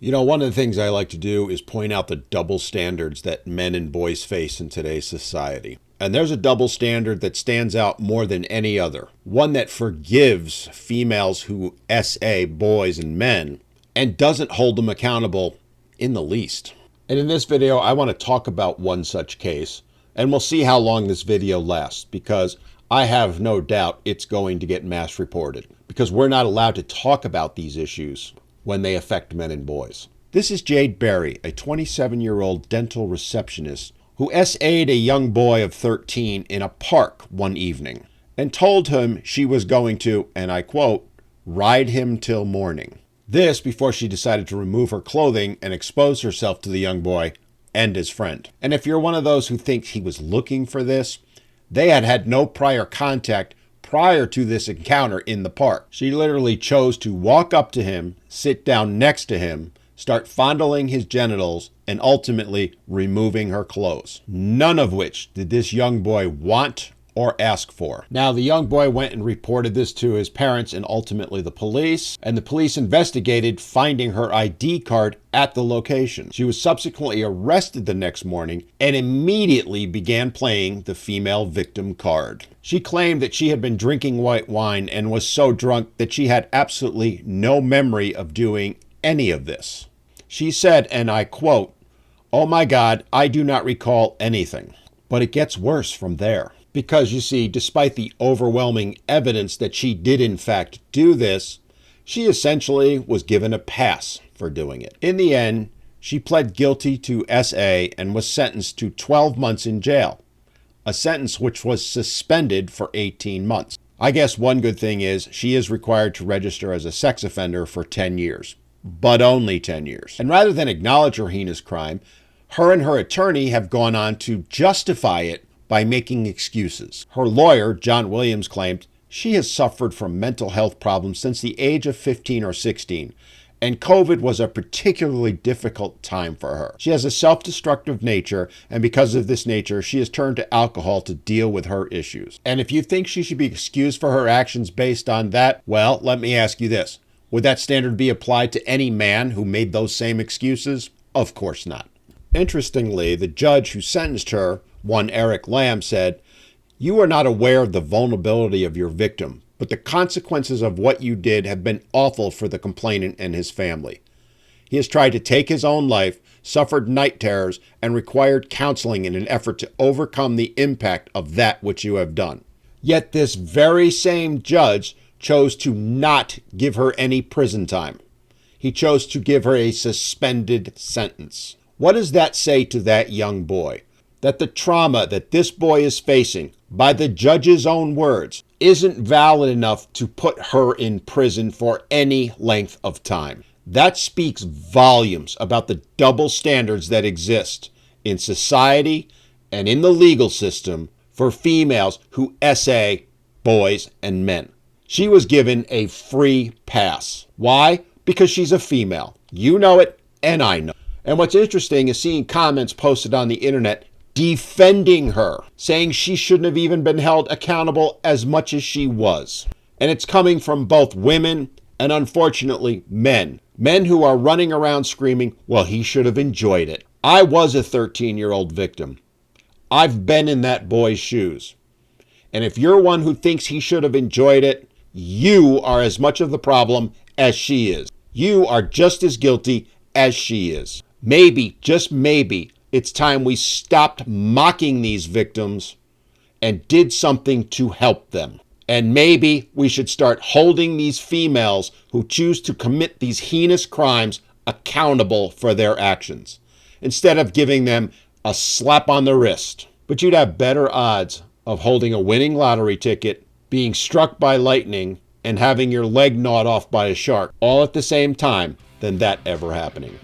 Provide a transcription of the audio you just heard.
You know, one of the things I like to do is point out the double standards that men and boys face in today's society. And there's a double standard that stands out more than any other. One that forgives females who SA boys and men and doesn't hold them accountable in the least. And in this video, I want to talk about one such case, and we'll see how long this video lasts, because I have no doubt it's going to get mass reported, because we're not allowed to talk about these issues when they affect men and boys. This is Jade Berry, a 27-year-old dental receptionist who SA'd a young boy of 13 in a park one evening and told him she was going to, and I quote, ride him till morning. This before she decided to remove her clothing and expose herself to the young boy and his friend. And if you're one of those who thinks he was looking for this, they had had no prior contact prior to this encounter in the park. She literally chose to walk up to him, sit down next to him, start fondling his genitals, and ultimately removing her clothes. None of which did this young boy want or ask for. Now, the young boy went and reported this to his parents and ultimately the police, and the police investigated, finding her ID card at the location. She was subsequently arrested the next morning and immediately began playing the female victim card. She claimed that she had been drinking white wine and was so drunk that she had absolutely no memory of doing any of this. She said, and I quote, "Oh my God, I do not recall anything." But it gets worse from there. Because you see, despite the overwhelming evidence that she did in fact do this, she essentially was given a pass for doing it. In the end, she pled guilty to SA and was sentenced to 12 months in jail, a sentence which was suspended for 18 months. I guess one good thing is she is required to register as a sex offender for 10 years, but only 10 years. And rather than acknowledge her heinous crime, her and her attorney have gone on to justify it by making excuses. Her lawyer, John Williams, claimed she has suffered from mental health problems since the age of 15 or 16, and COVID was a particularly difficult time for her. She has a self-destructive nature, and because of this nature, she has turned to alcohol to deal with her issues. And if you think she should be excused for her actions based on that, well, let me ask you this. Would that standard be applied to any man who made those same excuses? Of course not. Interestingly, the judge who sentenced her, one Eric Lamb, said, "You are not aware of the vulnerability of your victim, but the consequences of what you did have been awful for the complainant and his family. He has tried to take his own life, suffered night terrors, and required counseling in an effort to overcome the impact of that which you have done." Yet this very same judge chose to not give her any prison time. He chose to give her a suspended sentence. What does that say to that young boy? That the trauma that this boy is facing, by the judge's own words, isn't valid enough to put her in prison for any length of time. That speaks volumes about the double standards that exist in society and in the legal system for females who SA boys and men. She was given a free pass. Why? Because she's a female. You know it, and I know. And what's interesting is seeing comments posted on the internet defending her, saying she shouldn't have even been held accountable as much as she was. And it's coming from both women and, unfortunately, men. Men who are running around screaming, well, he should have enjoyed it. I was a 13-year-old victim. I've been in that boy's shoes. And if you're one who thinks he should have enjoyed it, you are as much of the problem as she is. You are just as guilty as she is. Maybe, just maybe, it's time we stopped mocking these victims and did something to help them. And maybe we should start holding these females who choose to commit these heinous crimes accountable for their actions, instead of giving them a slap on the wrist. But you'd have better odds of holding a winning lottery ticket, being struck by lightning, and having your leg gnawed off by a shark all at the same time than that ever happening.